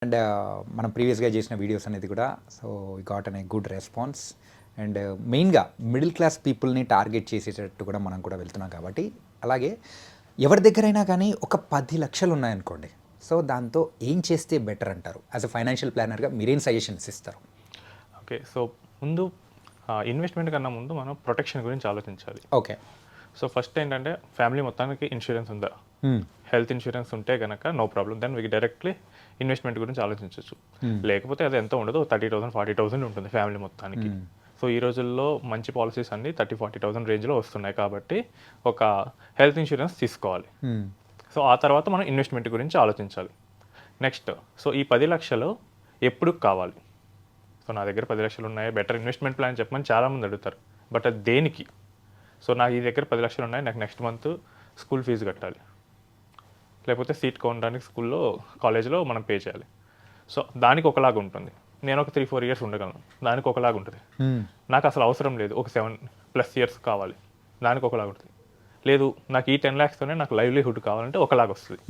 And మనం ప్రీవియస్గా చేసిన వీడియోస్ అనేది కూడా so got an a good response and మెయిన్గా మిడిల్ క్లాస్ పీపుల్ని టార్గెట్ చేసేటట్టు కూడా మనం కూడా వెళ్తున్నాం కాబట్టి అలాగే ఎవరి దగ్గరైనా కానీ ఒక 10 లక్షలు ఉన్నాయనుకోండి సో దాంతో ఏం చేస్తే బెటర్ అంటారు యాజ్ అ ఫైనాన్షియల్ ప్లానర్గా మీరేం సజెషన్స్ ఇస్తారు? ఓకే. సో, ముందు ఇన్వెస్ట్‌మెంట్ కన్నా ముందు మనం ప్రొటెక్షన్ గురించి ఆలోచించాలి. ఓకే. సో, ఫస్ట్ ఏంటంటే ఫ్యామిలీ మొత్తానికి ఇన్సూరెన్స్ ఉందా? హెల్త్ ఇన్సూరెన్స్ ఉంటే గనక no problem. Then we directly investment గురించి ఆలోచించొచ్చు. లేకపోతే అది ఎంత ఉండదు 30,000, 40,000 ఉంటుంది ఫ్యామిలీ మొత్తానికి. సో, ఈ రోజుల్లో మంచి పాలసీస్ అన్నీ 30,000, 40,000 రేంజ్‌లో వస్తున్నాయి కాబట్టి ఒక హెల్త్ ఇన్సూరెన్స్ తీసుకోవాలి. సో, ఆ తర్వాత మనం ఇన్వెస్ట్‌మెంట్ గురించి ఆలోచించాలి. నెక్స్ట్ సో, ఈ 10 లక్షలు ఎప్పుడు కావాలి? సో నా దగ్గర 10 లక్షలు ఉన్నాయి, బెటర్ ఇన్వెస్ట్మెంట్ ప్లాన్ చెప్పమని చాలామంది అడుగుతారు. బట్ అది దేనికి? సో నాకు ఈ దగ్గర 10 లక్షలు ఉన్నాయి, నాకు నెక్స్ట్ మంత్ స్కూల్ ఫీజు కట్టాలి, లేకపోతే సీట్ కొనడానికి స్కూల్లో కాలేజ్లో మనం పే చేయాలి. సో దానికి ఒకలాగా ఉంటుంది. నేను ఒక 3-4 ఇయర్స్ ఉండగలను, దానికి ఒకలాగా ఉంటుంది. నాకు అసలు అవసరం లేదు, ఒక 7+ ఇయర్స్ కావాలి, దానికి ఒకలాగా ఉంటుంది. లేదు నాకు ఈ 10 lakhstోనే నాకు లైవ్లీహుడ్ కావాలంటే ఒకలాగా వస్తుంది.